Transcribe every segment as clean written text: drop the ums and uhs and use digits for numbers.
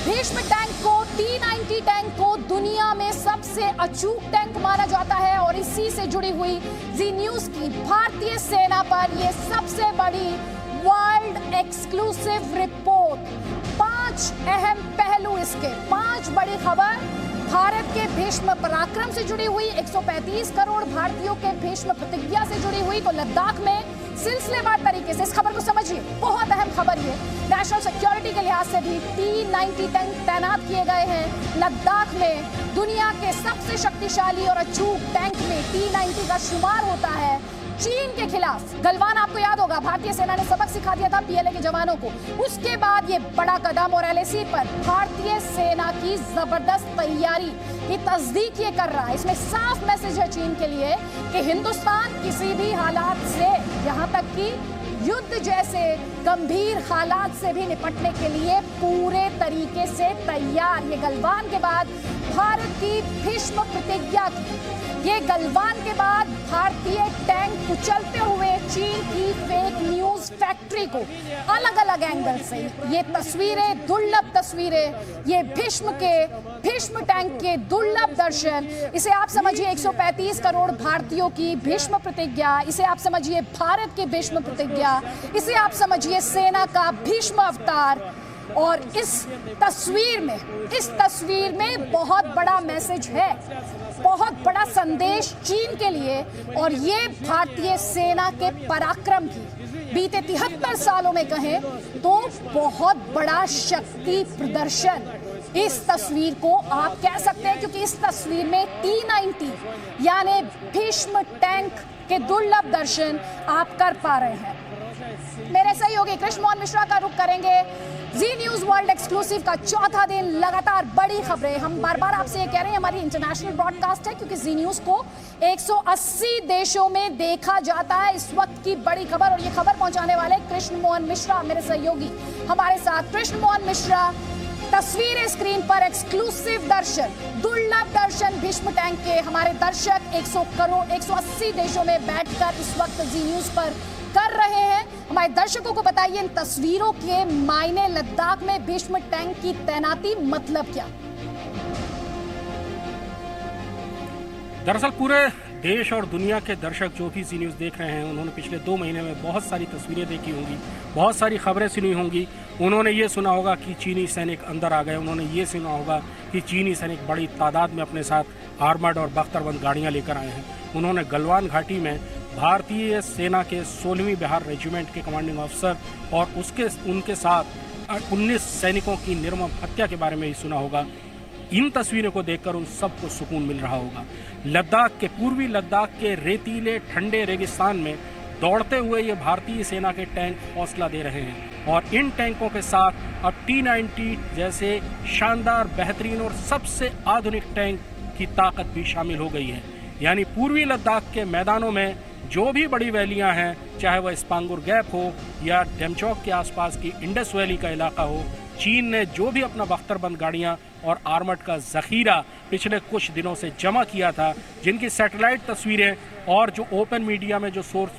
Bhishma tank को T-90 tank को दुनिया में सबसे अचूक टैंक माना जाता है और इसी से जुड़ी हुई जी न्यूज की भारतीय सेना पर यह सबसे बड़ी वर्ल्ड एक्सक्लूसिव रिपोर्ट। 5 अहम पहलू इसके, 5 बड़ी खबर भारत के भीष्म पराक्रम से जुड़ी हुई, 135 करोड़ भारतीयों के भीष्म प्रतिज्ञा से जुड़ी हुई। तो लद्दाख में सिलसिलेवार तरीके से इस खबर को समझिए, बहुत अहम खबर ये। नेशनल सिक्योरिटी के लिहाज से भी T-90 टैंक तैनात किए गए हैं लद्दाख में। दुनिया के सबसे शक्तिशाली और अचूक टैंक में T-90 का शुमार होता है। चीन के खिलाफ गलवान, आपको याद होगा, भारतीय सेना ने सबक सिखा दिया था PLA के जवानों को। उसके बाद ये बड़ा कदम और LAC पर भारतीय सेना की जबरदस्त तैयारी की तस्दीक ये कर रहा है। इसमें साफ मैसेज है चीन के लिए कि हिंदुस्तान किसी भी हालात से, यहाँ तक कि युद्ध जैसे गंभीर हालात से भी निपटने के लिए पूरे तरीके से तैयार। ये गलवान के बाद भारत की भीष्म प्रतिज्ञा की, ये गलवान के बाद भारतीय टैंक कुचलते हुए चीन की फेक न्यूज फैक्ट्री को अलग अलग एंगल से ये तस्वीरें, दुर्लभ तस्वीरें, ये भीष्म टैंक के दुर्लभ दर्शन। इसे आप समझिए 135 करोड़ भारतीयों की भीष्म प्रतिज्ञा, इसे आप समझिए भारत की भीष्म प्रतिज्ञा, इसे आप समझिए सेना का भीष्म अवतार। और इस तस्वीर में बहुत बड़ा मैसेज है, बहुत बड़ा संदेश चीन के लिए और ये भारतीय सेना के पराक्रम की बीते 73 सालों में कहें तो बहुत बड़ा शक्ति प्रदर्शन इस तस्वीर को आप कह सकते हैं, क्योंकि इस तस्वीर में T-90 यानी भीष्म टैंक के दुर्लभ दर्शन आप कर पा रहे हैं। मेरे सहयोगी कृष्ण मोहन मिश्रा का रुख करेंगे। जी न्यूज वर्ल्ड एक्सक्लूसिव का चौथा दिन, लगातार बड़ी खबरें। हम बार बार आपसे ये कह रहे हैं, हमारी इंटरनेशनल ब्रॉडकास्ट है, क्योंकि जी न्यूज को 180 देशों में देखा जाता है। इस वक्त की बड़ी खबर, और ये खबर पहुंचाने वाले कृष्ण मोहन मिश्रा, मेरे सहयोगी हमारे साथ। कृष्ण मोहन मिश्रा, तस्वीरें स्क्रीन पर, एक्सक्लूसिव दर्शन, दुर्लभ दर्शन भीष्म टैंक के। हमारे दर्शक 180 देशों में बैठकर इस वक्त जी न्यूज पर कर रहे हैं। हमारे दर्शकों को बताइए इन तस्वीरों के मायने, लद्दाख में भीष्म टैंक की तैनाती मतलब क्या? दरअसल पूरे देश और दुनिया के दर्शक जो भी जी न्यूज़ देख रहे हैं, उन्होंने पिछले 2 महीने में बहुत सारी तस्वीरें देखी होंगी, बहुत सारी खबरें सुनी होंगी। उन्होंने ये सुना होगा कि चीनी सैनिक अंदर आ गए, उन्होंने ये सुना होगा कि चीनी सैनिक बड़ी तादाद में अपने साथ आर्मर्ड और बख्तरबंद गाड़ियाँ लेकर आए हैं। उन्होंने गलवान घाटी में भारतीय सेना के 16वीं बिहार रेजिमेंट के कमांडिंग अफसर और उनके साथ 19 सैनिकों की निर्मम हत्या के बारे में ही सुना होगा। इन तस्वीरों को देखकर उन सबको सुकून मिल रहा होगा। लद्दाख के, पूर्वी लद्दाख के रेतीले ठंडे रेगिस्तान में दौड़ते हुए ये भारतीय सेना के टैंक हौसला दे रहे हैं और इन टैंकों के साथ अब T-90 जैसे शानदार, बेहतरीन और सबसे आधुनिक टैंक की ताकत भी शामिल हो गई है। यानी पूर्वी लद्दाख के मैदानों में जो भी बड़ी वैलियां हैं, चाहे वह स्पांगुर गैप हो या डेमचौक के आसपास की इंडस वैली का इलाका हो, चीन ने जो भी अपना बख्तरबंद गाड़ियां और आर्मर्ड का जखीरा पिछले कुछ दिनों से जमा किया था, जिनकी सैटेलाइट तस्वीरें और जो ओपन मीडिया में जो सोर्स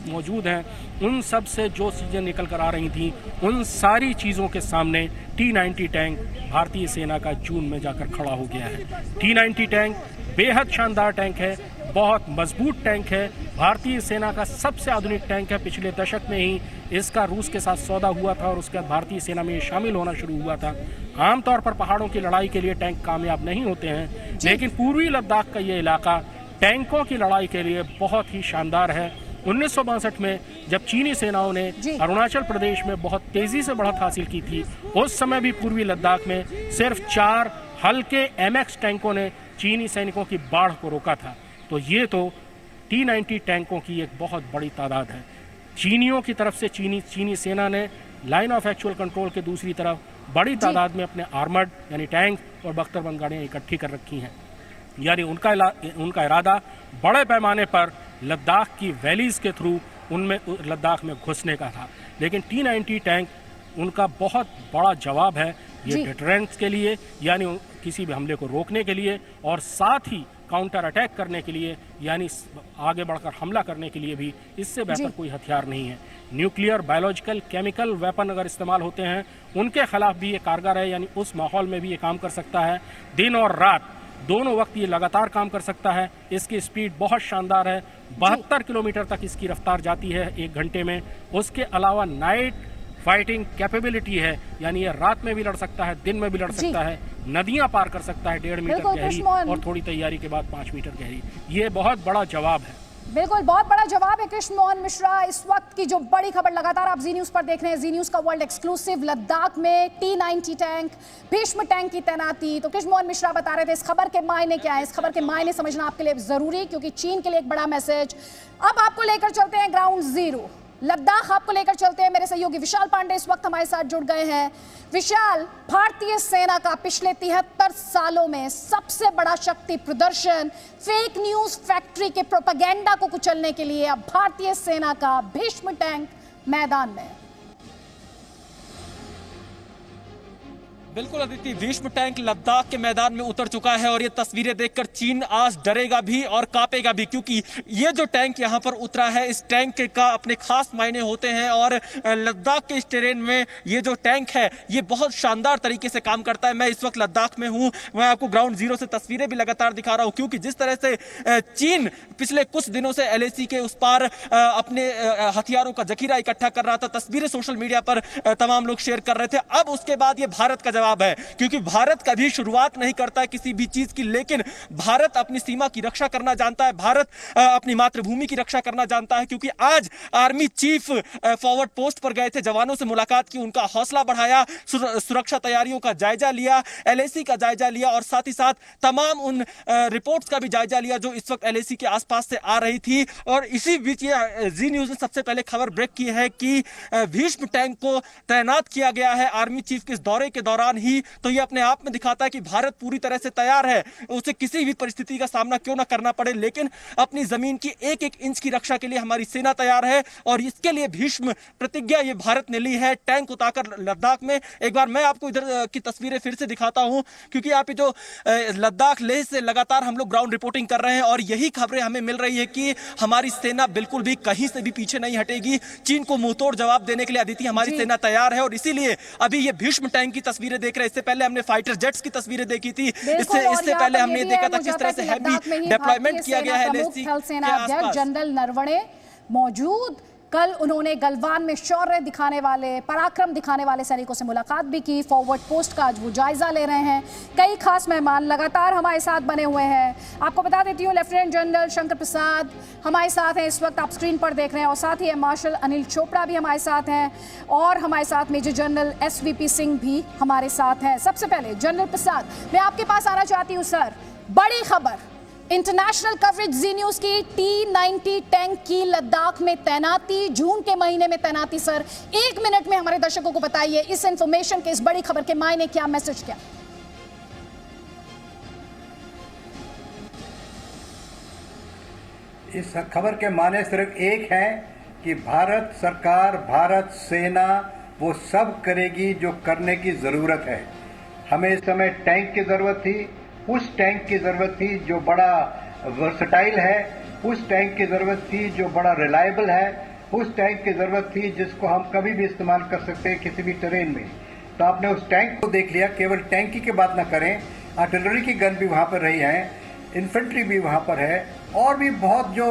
मौजूद हैं, उन सब से जो चीज़ें निकल कर आ रही थी, उन सारी चीज़ों के सामने T-90 टैंक भारतीय सेना का जून में जाकर खड़ा हो गया है। T-90 टैंक बेहद शानदार टैंक है, बहुत मजबूत टैंक है, भारतीय सेना का सबसे आधुनिक टैंक है। पिछले दशक में ही इसका रूस के साथ सौदा हुआ था और उसके बाद भारतीय सेना में ये शामिल होना शुरू हुआ था। आमतौर पर पहाड़ों की लड़ाई के लिए टैंक कामयाब नहीं होते हैं, लेकिन पूर्वी लद्दाख का ये इलाका टैंकों की लड़ाई के लिए बहुत ही शानदार है। 1962 में जब चीनी सेनाओं ने अरुणाचल प्रदेश में बहुत तेजी से बढ़त हासिल की थी, उस समय भी पूर्वी लद्दाख में सिर्फ 4 हल्के MX टैंकों ने चीनी सैनिकों की बाढ़ को रोका था। तो ये तो T-90 टैंकों की एक बहुत बड़ी तादाद है। चीनियों की तरफ से चीनी सेना ने लाइन ऑफ एक्चुअल कंट्रोल के दूसरी तरफ बड़ी तादाद में अपने आर्मर्ड यानी टैंक और बख्तरबंद गाड़ियाँ इकट्ठी कर रखी हैं। यानी उनका इरादा बड़े पैमाने पर लद्दाख की वैलीज के थ्रू उनमें लद्दाख में घुसने का था। लेकिन T-90 टैंक उनका बहुत बड़ा जवाब है ये डिटरेंस के लिए, यानी किसी भी हमले को रोकने के लिए, और साथ ही काउंटर अटैक करने के लिए, यानी आगे बढ़कर हमला करने के लिए भी इससे बेहतर कोई हथियार नहीं है। न्यूक्लियर, बायोलॉजिकल, केमिकल वेपन अगर इस्तेमाल होते हैं उनके खिलाफ भी ये कारगर है, यानी उस माहौल में भी ये काम कर सकता है। दिन और रात दोनों वक्त ये लगातार काम कर सकता है। इसकी स्पीड बहुत शानदार है, 72 किलोमीटर तक इसकी रफ्तार जाती है 1 घंटे में। उसके अलावा नाइट फाइटिंग कैपेबिलिटी है, यानी ये रात में भी लड़ सकता है, दिन में भी लड़ सकता है, नदियां पार कर सकता है 1.5 मीटर गहरी और थोड़ी तैयारी के बाद 5 मीटर गहरी। ये बहुत बड़ा जवाब है। बिल्कुल, बहुत बड़ा जवाब है कृष्ण मोहन मिश्रा। इस वक्त की जो बड़ी खबर लगातार आप जी न्यूज पर देख रहे हैं, जी न्यूज का वर्ल्ड एक्सक्लूसिव, लद्दाख में T-90 टैंक, भीष्म टैंक की तैनाती। तो कृष्ण मोहन मिश्रा बता रहे थे इस खबर के मायने क्या है। इस खबर के मायने समझना आपके लिए जरूरी, क्योंकि चीन के लिए एक बड़ा मैसेज। अब आपको लेकर चलते हैं ग्राउंड जीरो, लद्दाख आपको लेकर चलते हैं। मेरे सहयोगी विशाल पांडे इस वक्त हमारे साथ जुड़ गए हैं। विशाल, भारतीय सेना का पिछले 73 सालों में सबसे बड़ा शक्ति प्रदर्शन, फेक न्यूज फैक्ट्री के प्रोपेगेंडा को कुचलने के लिए अब भारतीय सेना का भीष्म टैंक मैदान में। बिल्कुल अदिति, भीष्म टैंक लद्दाख के मैदान में उतर चुका है और ये तस्वीरें देखकर चीन आज डरेगा भी और कांपेगा भी, क्योंकि ये जो टैंक यहाँ पर उतरा है, इस टैंक का अपने खास मायने होते हैं। और लद्दाख के इस टेरेन में ये जो टैंक है ये बहुत शानदार तरीके से काम करता है। मैं इस वक्त लद्दाख में हूँ, मैं आपको ग्राउंड जीरो से तस्वीरें भी लगातार दिखा रहा हूँ, क्योंकि जिस तरह से चीन पिछले कुछ दिनों से LAC के उस पार अपने हथियारों का जखीरा इकट्ठा कर रहा था, तस्वीरें सोशल मीडिया पर तमाम लोग शेयर कर रहे थे। अब उसके बाद ये भारत का जवाब है, क्योंकि भारत कभी शुरुआत नहीं करता है किसी भी चीज की, लेकिन भारत अपनी सीमा की रक्षा करना जानता है, भारत अपनी मातृभूमि की रक्षा करना जानता है। क्योंकि आज आर्मी चीफ फॉरवर्ड पोस्ट पर गए थे, जवानों से मुलाकात की, उनका हौसला बढ़ाया, सुरक्षा तैयारियों का जायजा लिया, LAC का जायजा लिया और साथ ही साथ तमाम उन रिपोर्ट्स का भी जायजा लिया जो इस वक्त LAC के आसपास से आ रही थी। और इसी बीच ये जी न्यूज ने सबसे पहले खबर ब्रेक की है कि भीष्म टैंक को तैनात किया गया है आर्मी चीफ के इस दौरे के दौरान ही। तो ये अपने आप में दिखाता है कि भारत पूरी तरह से तैयार है, उसे किसी भी परिस्थिति का सामना क्यों ना करना पड़े, लेकिन अपनी जमीन की एक एक इंच की रक्षा के लिए हमारी सेना तैयार है। और इसके लिए भीष्म प्रतिज्ञा ये भारत ने ली है, टैंक उतारकर लद्दाख में। एक बार मैं आपको इधर की तस्वीरें फिर से दिखाता हूं, क्योंकि आप जो लद्दाख लेह से लगातार हम लोग ग्राउंड रिपोर्टिंग कर रहे हैं और यही खबरें हमें मिल रही है कि हमारी सेना बिल्कुल भी कहीं से भी पीछे नहीं हटेगी। चीन को मुंहतोड़ जवाब देने के लिए अदिति हमारी सेना तैयार है। और इसीलिए अभी ये भीष्म टैंक की तस्वीरें देख रहे हैं। इससे पहले हमने फाइटर जेट्स की तस्वीरें देखी थी, इससे पहले हमने देखा था किस तरह से हैवी डिप्लॉयमेंट किया गया है LAC के आसपास। जनरल नरवणे मौजूद, कल उन्होंने गलवान में शौर्य दिखाने वाले, पराक्रम दिखाने वाले सैनिकों से मुलाकात भी की। फॉरवर्ड पोस्ट का आज वो जायजा ले रहे हैं। कई खास मेहमान लगातार हमारे साथ बने हुए हैं। आपको बता देती हूँ, लेफ्टिनेंट जनरल शंकर प्रसाद हमारे साथ हैं, इस वक्त आप स्क्रीन पर देख रहे हैं, और साथ ही मार्शल अनिल चोपड़ा भी हमारे साथ हैं, और हमारे साथ मेजर जनरल SVP सिंह भी हमारे साथ हैं। सबसे पहले जनरल प्रसाद, मैं आपके पास आना चाहती हूँ। सर, बड़ी खबर, इंटरनेशनल कवरेज जी न्यूज की, T-90 टैंक की लद्दाख में तैनाती, जून के महीने में तैनाती। सर, 1 मिनट में हमारे दर्शकों को बताइए इस इंफॉर्मेशन के, इस बड़ी खबर के मायने क्या, मैसेज क्या? इस खबर के माने सिर्फ एक है कि भारत सरकार, भारत सेना वो सब करेगी जो करने की जरूरत है। हमें इस समय टैंक की जरूरत थी, उस टैंक की जरूरत थी जो बड़ा वर्सटाइल है, उस टैंक की जरूरत थी जो बड़ा रिलायबल है, उस टैंक की जरूरत थी जिसको हम कभी भी इस्तेमाल कर सकते हैं किसी भी टेरेन में। तो आपने उस टैंक को देख लिया। केवल टैंक की बात ना करें, आर्टिलरी की गन भी वहां पर रही है, इन्फेंट्री भी वहां पर है, और भी बहुत जो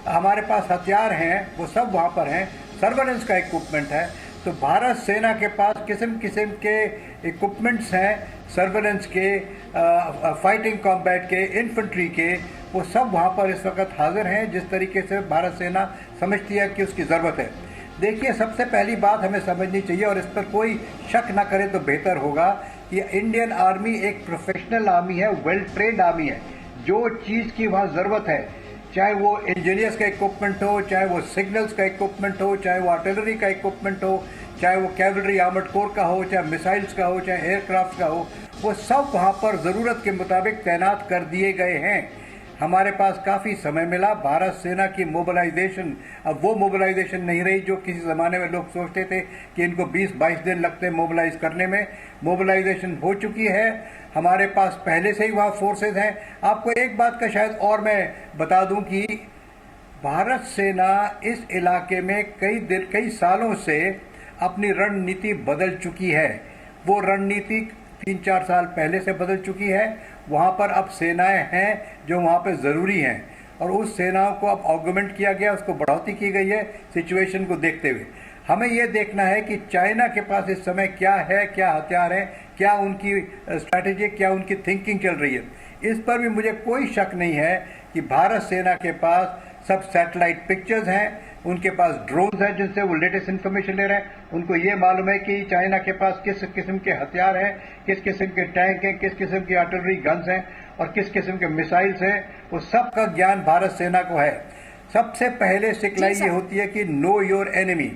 हमारे पास हथियार हैं वो सब वहां पर हैं। सर्वेलेंस का इक्विपमेंट है। तो भारत सेना के पास किस्म किस्म के इक्विपमेंट्स हैं, सर्वेलेंस के, फाइटिंग कॉम्बैट के, इन्फेंट्री के, वो सब वहाँ पर इस वक्त हाजिर हैं जिस तरीके से भारत सेना समझती है कि उसकी ज़रूरत है। देखिए, सबसे पहली बात हमें समझनी चाहिए, और इस पर कोई शक ना करे तो बेहतर होगा, कि इंडियन आर्मी एक प्रोफेशनल आर्मी है, वेल ट्रेंड आर्मी है। जो चीज़ की वहाँ ज़रूरत है, चाहे वो इंजीनियर्स का इक्विपमेंट हो, चाहे वो सिग्नल्स का इक्विपमेंट हो, चाहे वो आर्टिलरी का इक्विपमेंट हो, चाहे वो कैवलरी आर्मर्ड कोर का हो, चाहे मिसाइल्स का हो, चाहे एयरक्राफ्ट का हो, वो सब वहाँ पर ज़रूरत के मुताबिक तैनात कर दिए गए हैं। हमारे पास काफ़ी समय मिला। भारत सेना की मोबिलाइजेशन अब वो मोबिलाइजेशन नहीं रही जो किसी ज़माने में लोग सोचते थे कि इनको 20-22 दिन लगते हैं मोबिलाइज करने में। मोबिलाइजेशन हो चुकी है, हमारे पास पहले से ही वहाँ फोर्सेज हैं। आपको एक बात का शायद और मैं बता दूं कि भारत सेना इस इलाके में कई सालों से अपनी रणनीति बदल चुकी है। वो रणनीति 3-4 साल पहले से बदल चुकी है। वहाँ पर अब सेनाएं हैं जो वहाँ पर ज़रूरी हैं और उस सेनाओं को अब ऑगमेंट किया गया, उसको बढ़ोतरी की गई है सिचुएशन को देखते हुए। हमें ये देखना है कि चाइना के पास इस समय क्या है, क्या हथियार हैं, क्या उनकी स्ट्रैटेजी, क्या उनकी थिंकिंग चल रही है। इस पर भी मुझे कोई शक नहीं है कि भारत सेना के पास सब सैटेलाइट पिक्चर्स हैं, उनके पास ड्रोन्स हैं जिनसे वो लेटेस्ट इन्फॉर्मेशन ले रहे हैं। उनको ये मालूम है कि चाइना के पास किस किस्म के हथियार हैं, किस किस्म के टैंक हैं, किस किस्म की आर्टिलरी गन्स हैं और किस किस्म के मिसाइल्स हैं। वो सब का ज्ञान भारत सेना को है। सबसे पहले सिखलाई ये होती है कि नो योर एनिमी।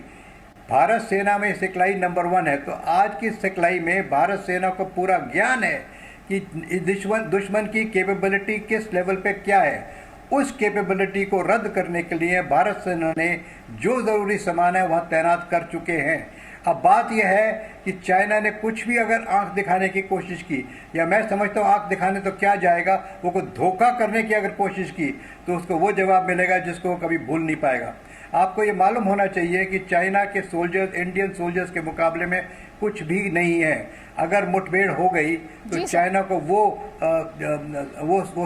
भारत सेना में सिखलाई नंबर 1 है। तो आज की सिखलाई में भारत सेना को पूरा ज्ञान है कि दुश्मन की कैपेबिलिटी किस लेवल पे क्या है। उस कैपेबिलिटी को रद्द करने के लिए भारत सेना ने जो ज़रूरी सामान है वहाँ तैनात कर चुके हैं। अब बात यह है कि चाइना ने कुछ भी अगर आंख दिखाने की कोशिश की, या मैं समझता हूँ आंख दिखाने तो क्या जाएगा, वो कोई धोखा करने की अगर कोशिश की तो उसको वो जवाब मिलेगा जिसको वो कभी भूल नहीं पाएगा। आपको ये मालूम होना चाहिए कि चाइना के सोल्जर्स इंडियन सोल्जर्स के मुकाबले में कुछ भी नहीं है। अगर मुठभेड़ हो गई तो चाइना को वो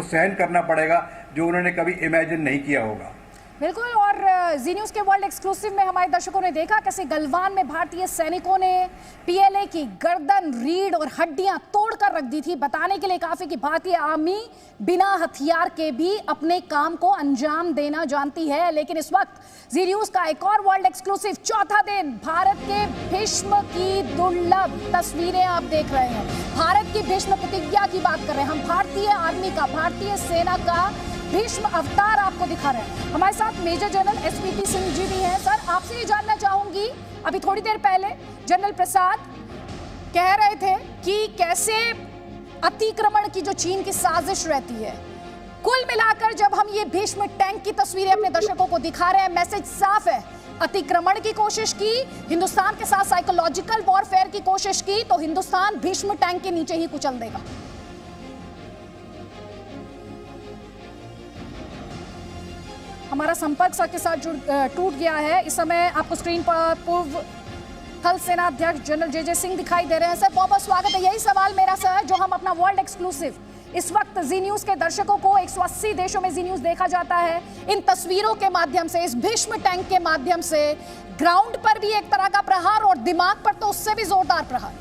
सहन करना पड़ेगा जो उन्होंने कभी इमेजिन नहीं किया होगा। बिल्कुल। और जी न्यूज़ के वर्ल्ड एक्सक्लूसिव में हमारे दर्शकों ने देखा कैसे गलवान में भारतीय सैनिकों ने पीएलए की गर्दन, रीढ़ और हड्डियां तोड़कर रख दी थी, बताने के लिए काफी कि भारतीय आर्मी बिना हथियार के भी अपने काम को अंजाम देना जानती है। लेकिन इस वक्त जी न्यूज़ का एक और वर्ल्ड एक्सक्लूसिव, चौथा दिन, भारत के भीष्म की दुर्लभ तस्वीरें आप देख रहे हैं। भारत की भीष्म प्रतिज्ञा की बात कर रहे हैं हम। भारतीय आर्मी का, भारतीय सेना का भीष्म अवतार आपको दिखा रहे हैं। हमारे साथ major general SPT Singh ji भी हैं। सर, आपसे ये जानना चाहूंगी, अभी थोड़ी देर पहले जनरल प्रसाद कह रहे थे कि कैसे अतिक्रमण की जो चीन की साजिश रहती है, कुल मिलाकर जब हम ये भीष्म टैंक की तस्वीरें अपने दर्शकों को दिखा रहे हैं, मैसेज साफ है। अतिक्रमण की कोशिश की, हिंदुस्तान के साथ साइकोलॉजिकल वॉरफेयर की कोशिश की तो हिंदुस्तान भीष्म टैंक के नीचे ही कुचल देगा। हमारा संपर्क सर के साथ टूट गया है। इस समय आपको स्क्रीन पर पूर्व थल सेना अध्यक्ष जनरल जे सिंह दिखाई दे रहे हैं। सर, बहुत बहुत स्वागत है। यही सवाल मेरा सर, जो हम अपना वर्ल्ड एक्सक्लूसिव इस वक्त जी न्यूज़ के दर्शकों को 180 देशों में जी न्यूज़ देखा जाता है, इन तस्वीरों के माध्यम से, इस भीष्म टैंक के माध्यम से ग्राउंड पर भी एक तरह का प्रहार और दिमाग पर तो उससे भी जोरदार प्रहार।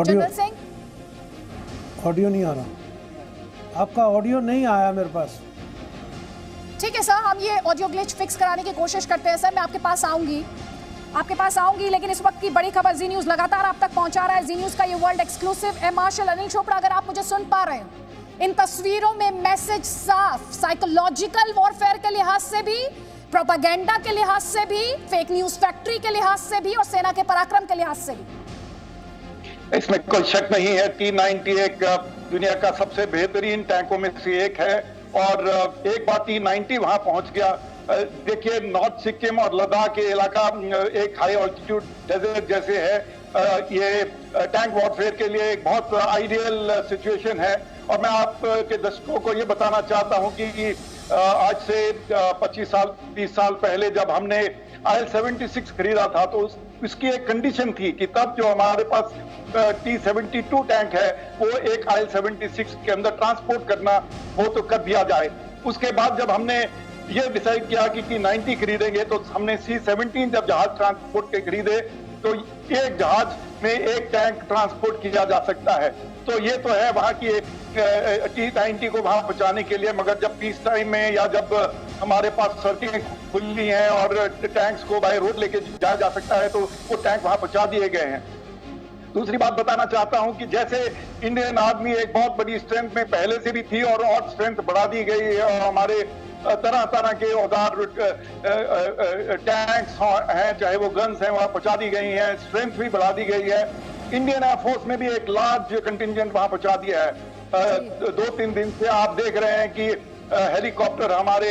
जनरल सिंह, ऑडियो नहीं आ रहा, आपका ऑडियो नहीं आया मेरे पास। ठीक है सर, हम ये ऑडियो ग्लिच फिक्स कराने की कोशिश करते हैं। सर, मैं आपके पास आऊंगी, लेकिन इस वक्त की बड़ी खबर जी न्यूज़ लगातार आप तक पहुंचा रहा है। जी न्यूज़ का ये वर्ल्ड एक्सक्लूसिव है। मार्शल अनिल चोपड़ा, अगर आप मुझे सुन पा रहे हो, इन तस्वीरों में मैसेज साफ, साइकोलॉजिकल वॉरफेयर के लिहाज से भी, प्रोपेगेंडा के लिहाज से भी, फेक न्यूज फैक्ट्री के लिहाज से भी और सेना के पराक्रम के लिहाज से भी। इसमें कोई शक नहीं है, T-90 एक दुनिया का सबसे बेहतरीन टैंकों में से एक है। और एक बार T-90 वहां पहुंच गया, देखिए नॉर्थ सिक्किम और लद्दाख के इलाका एक हाई ऑल्टीट्यूड डेजर्ट जैसे है। ये टैंक वॉरफेयर के लिए एक बहुत आइडियल सिचुएशन है। और मैं आपके दर्शकों को ये बताना चाहता हूं कि आज से 25 साल 30 साल पहले जब हमने IL-76 खरीदा था तो उसकी एक कंडीशन थी कि तब जो हमारे पास T-72 टैंक है वो एक IL-76 के अंदर ट्रांसपोर्ट करना वो तो कर दिया जाए। उसके बाद जब हमने ये डिसाइड किया कि T-90 खरीदेंगे तो हमने C-17 जब जहाज ट्रांसपोर्ट के खरीदे तो एक जहाज में एक टैंक ट्रांसपोर्ट किया जा सकता है। तो ये तो है वहाँ की T-90 को वहाँ पहुँचाने के लिए। मगर जब पीस टाइम में या जब हमारे पास सड़कें खुली हैं और टैंक्स को बाय रोड लेके जाया जा सकता है तो वो टैंक वहाँ पहुँचा दिए गए हैं। दूसरी बात बताना चाहता हूं कि जैसे इंडियन आर्मी एक बहुत बड़ी स्ट्रेंथ में पहले से भी थी और स्ट्रेंथ बढ़ा दी गई है और हमारे तरह तरह के औजार टैंक्स हैं चाहे वो गन्स हैं वहां पहुंचा दी गई हैं, स्ट्रेंथ भी बढ़ा दी गई है। इंडियन एयरफोर्स ने भी एक लार्ज कंटिंजेंट वहां पहुंचा दिया है। 2-3 दिन से आप देख रहे हैं कि हेलीकॉप्टर, हमारे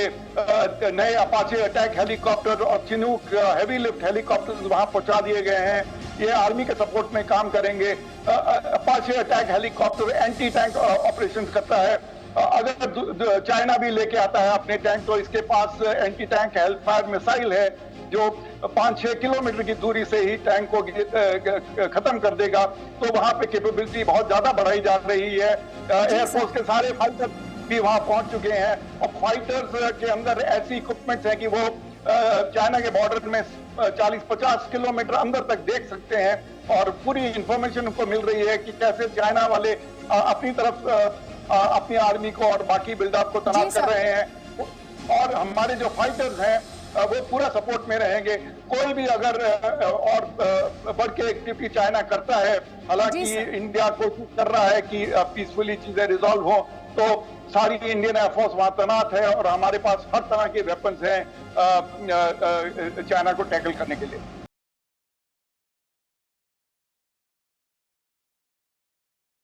नए अपाचे अटैक हेलीकॉप्टर और चिनूक हेवी लिफ्ट हेलीकॉप्टर वहां पहुंचा दिए गए हैं। ये आर्मी के सपोर्ट में काम करेंगे। Apache attack helicopter anti tank operation करता है। अगर चाइना भी लेके आता है अपने टैंक, तो इसके पास एंटी टैंक हेल्फायर मिसाइल है जो 5-6 किलोमीटर की दूरी से ही टैंक को खत्म कर देगा। तो वहां पे कैपेबिलिटी बहुत ज्यादा बढ़ाई जा रही है। एयरफोर्स के सारे फाइटर भी वहां पहुंच चुके हैं और फाइटर्स के अंदर ऐसी इक्विपमेंट्स हैं कि वो चाइना के बॉर्डर में 40-50 किलोमीटर अंदर तक देख सकते हैं और पूरी इंफॉर्मेशन उनको मिल रही है कि कैसे चाइना वाले अपनी तरफ अपनी आर्मी को और बाकी बिल्डअप को तैनात कर रहे हैं और हमारे जो फाइटर्स हैं वो पूरा सपोर्ट में रहेंगे। कोई भी अगर और बढ़ के एक्टिविटी चाइना करता है, हालांकि इंडिया कोशिश कर रहा है कि पीसफुली चीजें रिजॉल्व हो, तो सारी इंडियन एयरफोर्स वहां तैनात है और हमारे पास हर तरह के वेपन्स हैं चाइना को टैकल करने के लिए।